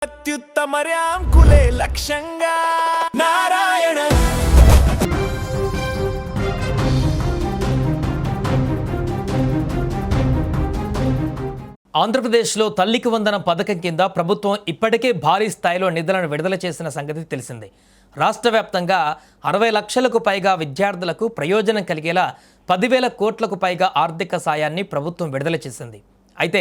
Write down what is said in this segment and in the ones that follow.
అత్యుత్తమర్యాంకులే లక్ష్యంగా నారాయణ. ఆంధ్రప్రదేశ్లో తల్లికి వందనం పథకం కింద ప్రభుత్వం ఇప్పటికే భారీ స్థాయిలో నిధులను విడుదల చేసిన సంగతి తెలిసిందే. రాష్ట్ర వ్యాప్తంగా 60 లక్షలకు పైగా విద్యార్థులకు ప్రయోజనం కలిగేలా 10,000 కోట్లకు పైగా ఆర్థిక సాయాన్ని ప్రభుత్వం విడుదల చేసింది. అయితే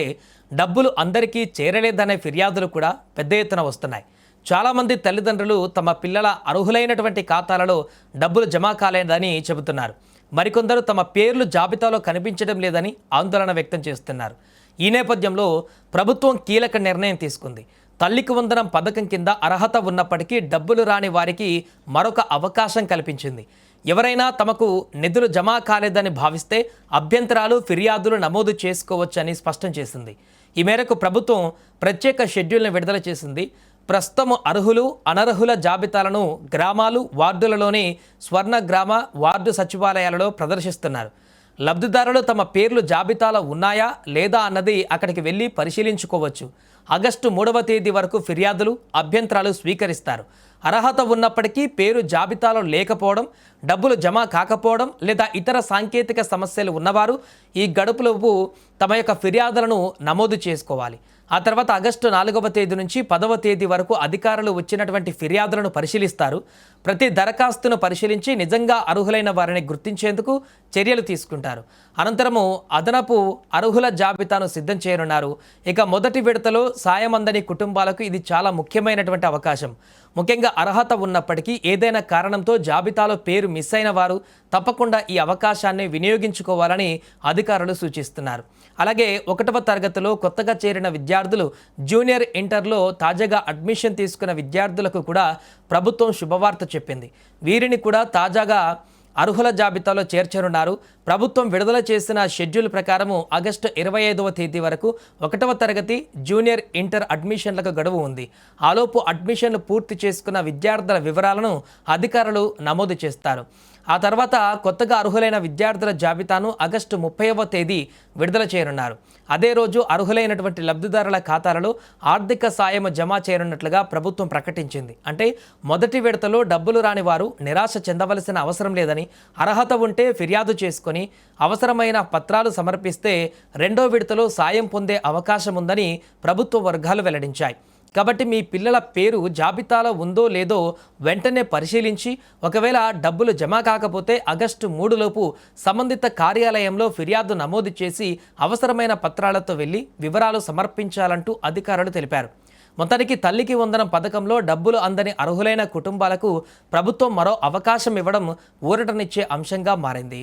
డబ్బులు అందరికీ చేరలేదనే ఫిర్యాదులు కూడా పెద్ద ఎత్తున వస్తున్నాయి. చాలామంది తల్లిదండ్రులు తమ పిల్లల అర్హులైనటువంటి ఖాతాలలో డబ్బులు జమ కాలేదని చెబుతున్నారు. మరికొందరు తమ పేర్లు జాబితాలో కనిపించడం లేదని ఆందోళన వ్యక్తం చేస్తున్నారు. ఈ నేపథ్యంలో ప్రభుత్వం కీలక నిర్ణయం తీసుకుంది. తల్లికి వందనం పథకం కింద అర్హత ఉన్నప్పటికీ డబ్బులు రాని వారికి మరొక అవకాశం కల్పించింది. ఎవరైనా తమకు నిధులు జమ కాలేదని భావిస్తే అభ్యంతరాలు, ఫిర్యాదులు నమోదు చేసుకోవచ్చని స్పష్టం చేసింది. ఈ మేరకు ప్రభుత్వం ప్రత్యేక షెడ్యూల్ను విడుదల చేసింది. ప్రస్తుతం అర్హులు, అనర్హుల జాబితాలను గ్రామాలు, వార్డులలోని స్వర్ణ గ్రామ, వార్డు సచివాలయాలలో ప్రదర్శిస్తున్నారు. లబ్ధిదారులు తమ పేర్లు జాబితాలో ఉన్నాయా లేదా అన్నది అక్కడికి వెళ్ళి పరిశీలించుకోవచ్చు. ఆగస్టు 3వ తేదీ వరకు ఫిర్యాదులు, అభ్యంతరాలు స్వీకరిస్తారు. అర్హత ఉన్నప్పటికీ పేరు జాబితాలో లేకపోవడం, డబ్బులు జమ కాకపోవడం లేదా ఇతర సాంకేతిక సమస్యలు ఉన్నవారు ఈ గడుపులోపు తమ యొక్క ఫిర్యాదులను నమోదు చేసుకోవాలి. ఆ తర్వాత ఆగస్టు 4వ తేదీ నుంచి 10వ తేదీ వరకు అధికారులు వచ్చినటువంటి ఫిర్యాదులను పరిశీలిస్తారు. ప్రతి దరఖాస్తును పరిశీలించి నిజంగా అర్హులైన వారిని గుర్తించేందుకు చర్యలు తీసుకుంటారు. అనంతరము అదనపు అర్హుల జాబితాను సిద్ధం చేయనున్నారు. ఇక మొదటి విడతలో సాయం అందని కుటుంబాలకు ఇది చాలా ముఖ్యమైనటువంటి అవకాశం. ముఖ్యంగా అర్హత ఉన్నప్పటికీ ఏదైనా కారణంతో జాబితాలో పేరు మిస్ అయిన వారు తప్పకుండా ఈ అవకాశాన్ని వినియోగించుకోవాలని అధికారులు సూచిస్తున్నారు. అలాగే 1వ తరగతిలో కొత్తగా చేరిన విద్యార్థులు, జూనియర్ ఇంటర్లో తాజాగా అడ్మిషన్ తీసుకున్న విద్యార్థులకు కూడా ప్రభుత్వం శుభవార్త చెప్పింది. వీరిని కూడా తాజాగా అర్హుల జాబితాలో చేర్చనున్నారు. ప్రభుత్వం విడుదల చేసిన షెడ్యూల్ ప్రకారము ఆగస్టు 25వ తేదీ వరకు 1వ తరగతి, జూనియర్ ఇంటర్ అడ్మిషన్లకు గడువు ఉంది. ఆలోపు అడ్మిషన్లు పూర్తి చేసుకున్న విద్యార్థుల వివరాలను అధికారులు నమోదు చేస్తారు. ఆ తర్వాత కొత్తగా అర్హులైన విద్యార్థుల జాబితాను ఆగస్టు 30వ తేదీ విడుదల చేయనున్నారు. అదే రోజు అర్హులైనటువంటి లబ్ధిదారుల ఖాతాలలో ఆర్థిక సాయం జమ చేయనున్నట్లుగా ప్రభుత్వం ప్రకటించింది. అంటే మొదటి విడతలో డబ్బులు రాని వారు నిరాశ చెందవలసిన అవసరం లేదని, అర్హత ఉంటే ఫిర్యాదు చేసుకొని అవసరమైన పత్రాలు సమర్పిస్తే 2వ విడతలో సాయం పొందే అవకాశం ఉందని ప్రభుత్వ వర్గాలు వెల్లడించాయి. కాబట్టి మీ పిల్లల పేరు జాబితాలో ఉందో లేదో వెంటనే పరిశీలించి ఒకవేళ డబ్బులు జమ కాకపోతే ఆగస్టు 3లోపు సంబంధిత కార్యాలయంలో ఫిర్యాదు నమోదు చేసి అవసరమైన పత్రాలతో వెళ్ళి వివరాలు సమర్పించాలంటూ అధికారులు తెలిపారు. మొత్తానికి తల్లికి వందనం పథకంలో డబ్బులు అందని అర్హులైన కుటుంబాలకు ప్రభుత్వం మరో అవకాశం ఇవ్వడం ఊరటనిచ్చే అంశంగా మారింది.